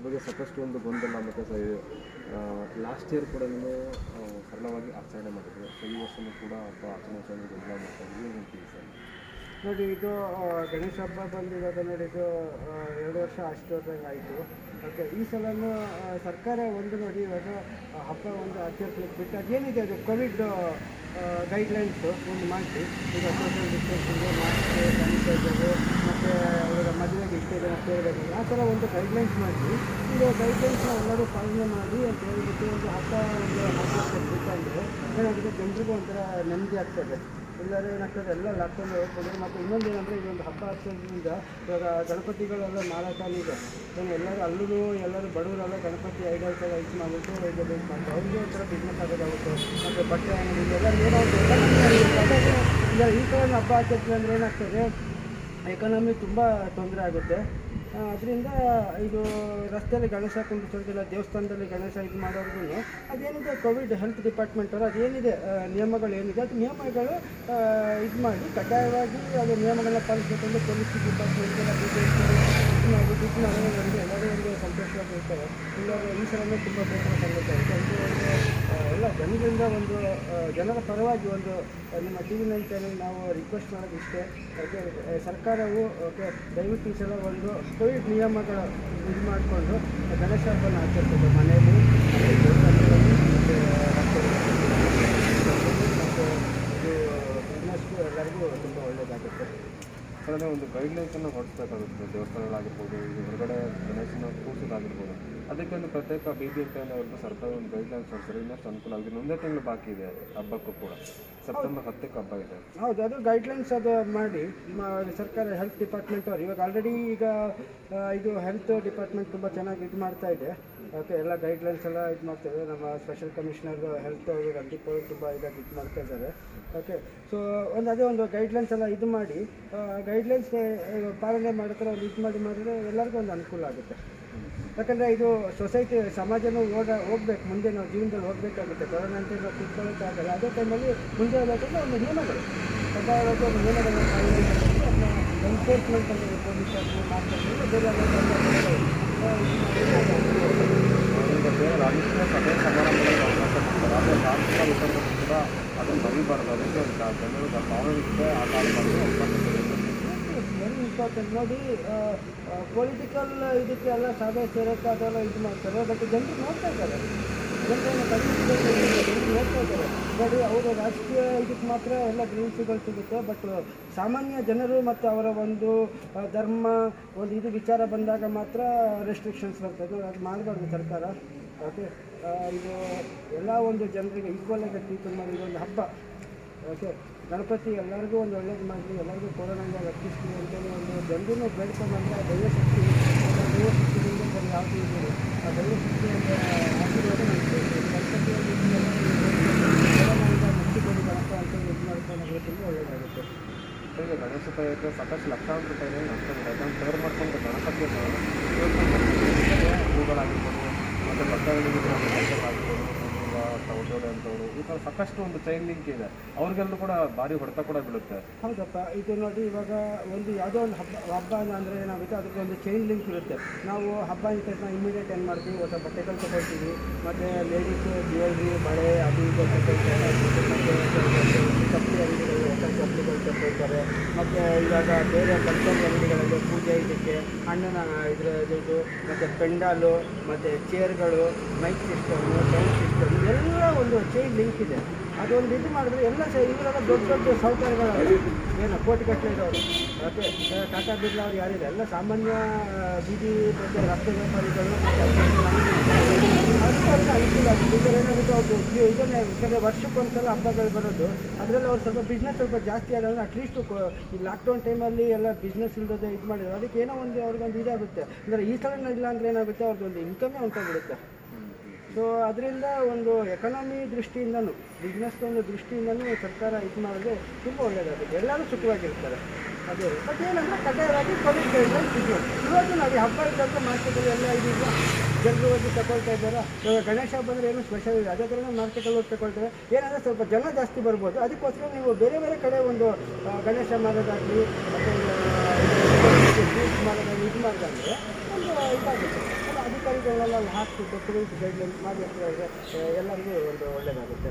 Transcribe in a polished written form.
ಬಗ್ಗೆ ಸಾಕಷ್ಟು ಒಂದು ಗೊಂದಲ ಮತ್ತು ಲಾಸ್ಟ್ ಇಯರ್ ಕೂಡ ನೀವು ಸರಳವಾಗಿ ಆಚರಣೆ ಮಾಡಿದ್ರು. ಸೊ ಈ ವರ್ಷವೂ ಕೂಡ ಹಬ್ಬ ಆಚರಣೆ ಗೊಂದಲ ಮಾಡ್ತಾ ಇದ್ದೀವಿ ಸರ್. ನೋಡಿ, ಇದು ಗಣೇಶ ಹಬ್ಬ ಬಂದಿರೋದು ನೋಡಿ, ಇದು 2 ವರ್ಷ ಅಷ್ಟೊತ್ತಾಗಿ ಆಯಿತು. ಓಕೆ, ಈ ಸಲನೂ ಸರ್ಕಾರ ಒಂದು ನೋಡಿ ಇವಾಗ ಹಬ್ಬ ಒಂದು ಆಚರಿಸ್ಲಿಕ್ಕೆ ಬಿಟ್ಟು ಅದೇನಿದೆ ಅದು ಕೋವಿಡ್ ಗೈಡ್ಲೈನ್ಸು ಒಂದು ಮಾಡಿ, ಈಗ ಸೋಷಿಯಲ್ ಡಿಸ್ಟೆನ್ಸಿಂಗು, ಮಾಸ್ಕ್, ಸ್ಯಾನಿಟೈಸರು, ಮತ್ತು ಅವರ ಮದುವೆಗೆ ಇಷ್ಟೇ ಜನ ಸೇರಬೇಕು, ಆ ಥರ ಒಂದು ಗೈಡ್ಲೈನ್ಸ್ ಮಾಡಿ, ಇದು ಗೈಡ್ಲೈನ್ಸ್ನ ಎಲ್ಲರೂ ಪಾಲನೆ ಮಾಡಿ ಅಂತ ಹೇಳಿಬಿಟ್ಟು ಒಂದು ಹಬ್ಬ ಒಂದು ಆಚರಿಸ್ಲಿಕ್ಕೆ ಬಿಟ್ಟಂದರೆ ಏನಾಗುತ್ತೆ, ಜನರಿಗೂ ಒಂಥರ ನೆಮ್ಮದಿ ಆಗ್ತದೆ. ಎಲ್ಲರೂ ಏನಾಗ್ತದೆ, ಎಲ್ಲ ಲಾಕ್ಡೌನ್ ಹೋಗ್ಕೊಂಡ್ರೆ. ಮತ್ತು ಇನ್ನೊಂದು ಏನಂದರೆ, ಇದೊಂದು ಹಬ್ಬ ಆಚರಣೆಯಿಂದ ಇವಾಗ ಗಣಪತಿಗಳೆಲ್ಲ ಮಾರಾಟನೂ ಇದೆ. ಎಲ್ಲರೂ ಅಲ್ಲೂ ಎಲ್ಲರೂ ಬಡವರೆಲ್ಲ ಗಣಪತಿ ಐಡಲ್ಸ್ ಎಲ್ಲ ಇದು ಮಾಡಿಬಿಟ್ಟು ಇದು ಬೇಕು ಮಾಡ್ತಾರೆ. ಅವ್ರಿಗೆ ಒಂಥರ ಬಿಸ್ನೆಸ್ ಆಗೋದಾಗುತ್ತೆ. ಮತ್ತು ಬಟ್ಟೆ ಅಂಗಡಿ ಎಲ್ಲರೂ ಏನೋ ಈಗ ಈ ಥರ ಹಬ್ಬ ಆಚರಣೆ ಅಂದರೆ ಏನಾಗ್ತದೆ, ಎಕಾನಮಿ ತುಂಬ ತೊಂದರೆ ಆಗುತ್ತೆ. ಅದರಿಂದ ಇದು ರಸ್ತೆಯಲ್ಲಿ ಗಣೇಶ ಕುಂಡಿಸೋದಿಲ್ಲ, ದೇವಸ್ಥಾನದಲ್ಲಿ ಗಣೇಶ ಇದು ಮಾಡೋರ್ಗು ಅದೇನಿದೆ ಕೋವಿಡ್ ಹೆಲ್ತ್ ಡಿಪಾರ್ಟ್ಮೆಂಟವರು ಅದೇನಿದೆ ನಿಯಮಗಳು ಏನಿದೆ ಅದು ನಿಯಮಗಳು ಇದು ಮಾಡಿ ಕಡ್ಡಾಯವಾಗಿ ಅದು ನಿಯಮಗಳನ್ನ ಪಾಲಿಸಬೇಕಂದ್ರೆ ಪೊಲೀಸ್ ಡಿಪಾರ್ಟ್ಮೆಂಟ್ಗೆಲ್ಲ ಇದು ಮಾಡೋದ್ರಿಂದ ಎಲ್ಲರೂ ಒಂದು ಸಂತೋಷವಾಗಿರ್ತಾರೆ. ಎಲ್ಲರೂ ಈ ಸಲನೇ ತುಂಬ ಬೇಸರ ಸಂಗತಿ ಆಯಿತು. ಎಲ್ಲ ಜನರಿಂದ ಒಂದು ಜನರ ಪರವಾಗಿ ಒಂದು ನಿಮ್ಮ TV9 ಚಾನೆಲ್ ನಾವು ರಿಕ್ವೆಸ್ಟ್ ಮಾಡೋದು ಇಷ್ಟೇ. ಓಕೆ, ಸರ್ಕಾರವು ಓಕೆ ದಯವಿಟ್ಟು ಈ ಸಲ ಒಂದು ಕೋವಿಡ್ ನಿಯಮಗಳ ಇದು ಮಾಡಿಕೊಂಡು ಗಣೇಶ ಹಬ್ಬನ ಆಚರಿಸೋದು ಮನೆಯಲ್ಲಿ, ಮತ್ತು ಇದು ಬಿಸ್ನೆಸ್ಗೂ ಎಲ್ಲರಿಗೂ ತುಂಬ ಒಳ್ಳೆಯದಾಗುತ್ತೆ. ಅದನ್ನು ಒಂದು ಗೈಡ್ಲೈನ್ಸನ್ನು ಹೊರಡಿಸಬೇಕಾಗುತ್ತೆ. ದೇವಸ್ಥಾನಗಳಾಗಿರ್ಬೋದು, ಈಗ ಹೊರಗಡೆ ಗಣೇಶನ ಕೂರಿಸೋದಾಗಿರ್ಬೋದು, ಅದಕ್ಕೆ ಒಂದು ಪ್ರತ್ಯೇಕ BBMP ಅವ್ರದ್ದು ಸರ್ಕಾರ ಒಂದು ಗೈಡ್ಲೈನ್ಸ್ ಹೊರಡಿಸಿದ್ರೆ ಇನ್ನಷ್ಟು ಅನುಕೂಲ ಆಗಿದೆ. ಒಂದೇ ತಿಂಗಳು ಬಾಕಿ ಇದೆ ಹಬ್ಬಕ್ಕೂ ಕೂಡ, ಸೆಪ್ಟೆಂಬರ್ 10ಕ್ಕೆ ಹಬ್ಬ ಇದೆ. ಹೌದು, ಅದು ಗೈಡ್ಲೈನ್ಸ್ ಅದು ಮಾಡಿ ಸರ್ಕಾರ ಹೆಲ್ತ್ ಡಿಪಾರ್ಟ್ಮೆಂಟ್ ಅವ್ರು ಇವಾಗ ಆಲ್ರೆಡಿ ಈಗ ಇದು ಹೆಲ್ತ್ ಡಿಪಾರ್ಟ್ಮೆಂಟ್ ತುಂಬ ಚೆನ್ನಾಗಿ ಇದು ಮಾಡ್ತಾ ಇದೆ. ಓಕೆ, ಎಲ್ಲ ಗೈಡ್ಲೈನ್ಸ್ ಎಲ್ಲ ಇದು ಮಾಡ್ತಾಯಿದ್ದಾರೆ. ನಮ್ಮ ಸ್ಪೆಷಲ್ ಕಮಿಷನರ್ ಹೆಲ್ತ್ ಅವರು ರಂದೀಪ್ ಅವರು ತುಂಬ ಇದಾಗಿ ಇದು ಮಾಡ್ತಾ ಇದ್ದಾರೆ. ಓಕೆ, ಸೊ ಅದೇ ಒಂದು ಗೈಡ್ಲೈನ್ಸ್ ಎಲ್ಲ ಇದು ಮಾಡಿ ಗೈಡ್ಲೈನ್ಸ್ ಪಾಲನೆ ಮಾಡಿದ್ರೆ ಒಂದು ಇದು ಮಾಡಿದ್ರೆ ಎಲ್ಲರಿಗೂ ಒಂದು ಅನುಕೂಲ ಆಗುತ್ತೆ. ಯಾಕಂದರೆ ಇದು ಸೊಸೈಟಿ ಸಮಾಜನೂ ಹೋಗ್ಬೇಕು, ಮುಂದೆ ನಾವು ಜೀವನದಲ್ಲಿ ಹೋಗಬೇಕಾಗುತ್ತೆ. ಕೊರೋನಾ ಅಂತ ನಾವು ಕೂತ್ಕೊಳ್ಳೋಕ್ಕಾಗಲ್ಲ. ಅದೇ ಟೈಮಲ್ಲಿ ಮುಂದೆ ಹೋಗಬೇಕಂದ್ರೆ ಒಂದು ನಿಯಮಗಳು ಕಡ್ಡಾಯವಾಗಿ ಒಂದು ನಿಯಮಗಳನ್ನು ಪಾಲನೆ ಮಾಡಿ ಅದನ್ನ ಎನ್ಫೋರ್ಸ್ಮೆಂಟ್ ಅಂತ ಪೊಲೀಸರು ಮಾಡ್ಕೊಂಡು ಬೇರೆ ರಾಜಕೀಯ ಸಭೆ ಸಮಾರಂಭಗಳಿಗೆ ಅವಕಾಶ ಕೊಡ್ತಾರೆ. ಆದರೆ ಸಾಂಸ್ಕೃತಿಕ ಕೂಡ ಅದನ್ನು ಬರೀಬಾರ್ದು. ಅದಕ್ಕೆ ಜನರು ಭಾವನೆಗೆ ಆಟ ಆಡಬಾರ್ದು, ಅವಕಾಶ ಕೊಡಬೇಕು. Very important. ನೋಡಿ, ಪೊಲಿಟಿಕಲ್ ಇದಕ್ಕೆ ಎಲ್ಲ ಸಭೆ ಸೇರೋಕ್ಕೆ ಅದೆಲ್ಲ ಇದು ಮಾಡ್ತಾರೆ. ಬಟ್ ಜನರು ನೋಡ್ತಾ ಇದ್ದಾರೆ, ಜನರನ್ನು ಜನರು ನೋಡ್ತಾ ಇದ್ದಾರೆ. ನೋಡಿ, ಅವರು ರಾಜಕೀಯ ಇದಕ್ಕೆ ಮಾತ್ರ ಎಲ್ಲ ಗ್ರೀನ್ಸ್ಗಳು ಸಿಗುತ್ತೆ. ಬಟ್ ಸಾಮಾನ್ಯ ಜನರು ಮತ್ತು ಅವರ ಒಂದು ಧರ್ಮ ಒಂದು ಇದು ವಿಚಾರ ಬಂದಾಗ ಮಾತ್ರ ರೆಸ್ಟ್ರಿಕ್ಷನ್ಸ್ ಬರ್ತದೆ. ಅದು ಮಾಡಬಾರ್ದು ಸರ್ಕಾರ. ಓಕೆ, ಇದು ಎಲ್ಲ ಒಂದು ಜನರಿಗೆ ಈಕ್ವಲ್ ಆಗಿ ಟ್ರೀಟ್ಮೆಂಟ್ ಮಾಡಿ ಇದೊಂದು ಹಬ್ಬ. ಓಕೆ, ಗಣಪತಿ ಎಲ್ಲರಿಗೂ ಒಂದು ಒಳ್ಳೇದು ಮಾಡಲಿ, ಎಲ್ಲರಿಗೂ ಕೊರೋನಾದಿಂದ ರಕ್ಷಿಸ್ತೀವಿ ಅಂತೇಳಿ ಒಂದು ಜನರನ್ನು ಬೇಡ್ಕೊಂಡ್ಬಂದರೆ ದೈವಶಕ್ತಿ ದೈವಶಕ್ತಿಯಿಂದ ಬರೀ ಯಾವುದು ಇದೆ ಆ ದೈವಶಕ್ತಿ ಆಶೀರ್ವಾದ ಗಣಪತಿಯಲ್ಲಿ ಕೊರೋನಾದಿಂದ ಮುಕ್ತಿ ಕೊಡಿ ಗಣಪ ಅಂತೇಳಿ ಇದು ಮಾಡ್ಕೊಂಡು ತುಂಬ ಒಳ್ಳೆಯದಾಗುತ್ತೆ. ಈಗ ಗಣೇಶ ತಯಾರಿಕೆ ಸಾಕಷ್ಟು ಲಕ್ಷಾಂತರ ರೂಪಾಯಿ ನಷ್ಟ ಇದೆ. ಅದನ್ನು ತಯಾರು ಮಾಡ್ಕೊಂಡು ಗಣಪತಿಯ ಹೂಗಳಾಗಿರ್ಬೋದು, ಮತ್ತು ಬಟ್ಟೆಗಳಿಗಿರ್ಬೋದು, ಸೌಜೋಡೆ ಅಂತವರು ಈ ಥರ ಸಾಕಷ್ಟು ಒಂದು ಚೈನ್ ಲಿಂಕ್ ಇದೆ. ಅವ್ರಿಗೆಲ್ಲೂ ಕೂಡ ಭಾರಿ ಹೊಡೆತ ಕೂಡ ಬೀಳುತ್ತೆ. ಹೌದಪ್ಪ, ಇದು ನೋಡಿ, ಇವಾಗ ಒಂದು ಯಾವುದೋ ಒಂದು ಹಬ್ಬ ಅಂದರೆ ಏನಾಗುತ್ತೆ, ಅದಕ್ಕೆ ಒಂದು ಚೈನ್ ಲಿಂಕ್ ಇರುತ್ತೆ. ನಾವು ಹಬ್ಬ ಇದ್ದ ತಕ್ಷಣ ಇಮಿಡಿಯೇಟ್ ಏನು ಮಾಡ್ತೀವಿ, ಹೊಸ ಬಟ್ಟೆಗಳು ತಗೊಳ್ತೀವಿ, ಮತ್ತು ಲೇಡೀಸ್ ಜ್ಯುವೆಲ್ರಿ, ಬಳೆ ಅದು ಇದು ತಗೊಳ್ತಾರೆ, ಮತ್ತು ಚಪ್ಪಲಿ ಅಂಗಡಿಗಳು ಹೊಸ ಚಪ್ಪಲಿಗಳು ತಗೊಳ್ತಾರೆ. ಮತ್ತು ಇವಾಗ ಬೇರೆ ಕಲ್ಚರ್ ಅಂಗಡಿಗಳಲ್ಲಿ ಪೂಜೆ ಇದಕ್ಕೆ ಹಣ್ಣಿನ ಇದು, ಮತ್ತು ಪೆಂಡಾಲು, ಮತ್ತು ಚೇರ್ಗಳು, ಮೈಕ್ ಸಿಸ್ಟಮು, ಸೌಂಡ್ ಸಿಸ್ಟಮ್, ಎಲ್ಲ ಒಂದು ಚೈನ್ ಲಿಂಕ್ ಇದೆ. ಅದೊಂದು ಇದು ಮಾಡಿದ್ರೆ ಎಲ್ಲ ಇವರೆಲ್ಲ ದೊಡ್ಡ ದೊಡ್ಡ ಸೌಕರ್ಯಗಳು ಏನು ಕೋಟಿಗಟ್ಟಲೆ ಇರೋರು. ಮತ್ತು ಟಾಟಾ ಬಿರ್ಲಾ ಅವ್ರು ಯಾರಿದೆ ಎಲ್ಲ ಸಾಮಾನ್ಯ ಬೀದಿ ಮತ್ತು ರಸ್ತೆ ವ್ಯಾಪಾರಿಗಳು ಅದಕ್ಕೆ ಅನುಕೂಲ ಆಗಿದೆ. ಈಗ ಏನಾಗುತ್ತೆ, ಅವ್ರು ಇದನ್ನೇ ಯಾಕಂದರೆ ವರ್ಷಕ್ಕೊಂದ್ಸಲ ಹಬ್ಬಗಳು ಬರೋದು, ಅದರಲ್ಲಿ ಅವ್ರು ಸ್ವಲ್ಪ ಬಿಸ್ನೆಸ್ ಸ್ವಲ್ಪ ಜಾಸ್ತಿ ಆಗೋದ್ರೆ ಅಟ್ಲೀಸ್ಟು ಈ ಲಾಕ್ಡೌನ್ ಟೈಮಲ್ಲಿ ಎಲ್ಲ ಬಿಸ್ನೆಸ್ ಇಲ್ಲದೆ ಇದು ಮಾಡಿದ್ರು. ಅದಕ್ಕೆ ಏನೋ ಒಂದು ಅವ್ರಿಗೊಂದು ಇದಾಗುತ್ತೆ. ಅಂದರೆ ಈ ಥರ ಇಲ್ಲ ಅಂದರೆ ಏನಾಗುತ್ತೆ, ಅವ್ರದ್ದೊಂದು ಇನ್ಕಮೇ ಹೊಂಟೋಗ್ಬಿಡುತ್ತೆ. ಸೊ ಅದರಿಂದ ಒಂದು ಎಕಾನಮಿ ದೃಷ್ಟಿಯಿಂದನೂ ಬಿಸ್ನೆಸ್ ಒಂದು ದೃಷ್ಟಿಯಿಂದನೂ ಸರ್ಕಾರ ಇದು ಮಾಡಿದ್ರೆ ತುಂಬ ಒಳ್ಳೆಯದಾಗುತ್ತೆ. ಎಲ್ಲರೂ ಸುಖವಾಗಿರ್ತಾರೆ. ಅದೇ ಬಟ್ ಏನಂದರೆ ಕಡ್ಡಾಯವಾಗಿ ಕೋವಿಡ್ ಗೈಡ್ಲೈನ್ಸ್ ಇದು. ಇವಾಗ ನಾವು ಹಬ್ಬ ಇದ್ದಂತೆ ಮಾರ್ಕೆಟಲ್ಲಿ ಎಲ್ಲ ಇದೀಗ ಜನರು ಹೋಗಿ ತಗೊಳ್ತಾ ಇದ್ದಾರೆ. ಇವಾಗ ಗಣೇಶ ಹಬ್ಬ ಅಂದರೆ ಏನು ಸ್ಪೆಷಲ್ ಇದೆ, ಅದೇ ಥರ ಮಾರ್ಕೆಟಲ್ಲಿ ಹೋಗಿ ತಗೊಳ್ತಾರೆ. ಏನಂದರೆ ಸ್ವಲ್ಪ ಜನ ಜಾಸ್ತಿ ಬರ್ಬೋದು. ಅದಕ್ಕೋಸ್ಕರ ನೀವು ಬೇರೆ ಬೇರೆ ಕಡೆ ಒಂದು ಗಣೇಶ ಮಾಡೋದಾಗಲಿ ಅಥವಾ ಸ್ವೀಟ್ಸ್ ಮಾಡೋದಾಗಲಿ ಇದು ಮಾಡಿದಂದರೆ ಒಂದು ಇದಾಗುತ್ತೆ. ಅಧಿಕಾರಿಗಳು ವ್ಯವಸ್ಥೆಗಳೆಲ್ಲ ಹಾಕಿ ಡೆಕೋರೇಟ್ ಗೈಡ್ಲೈನ್ಸ್ ಮಾಡಿ ಅಂತ ಹೇಳಿದ್ರೆ ಎಲ್ಲರಿಗೂ ಒಂದು ಒಳ್ಳೆಯದಾಗುತ್ತೆ.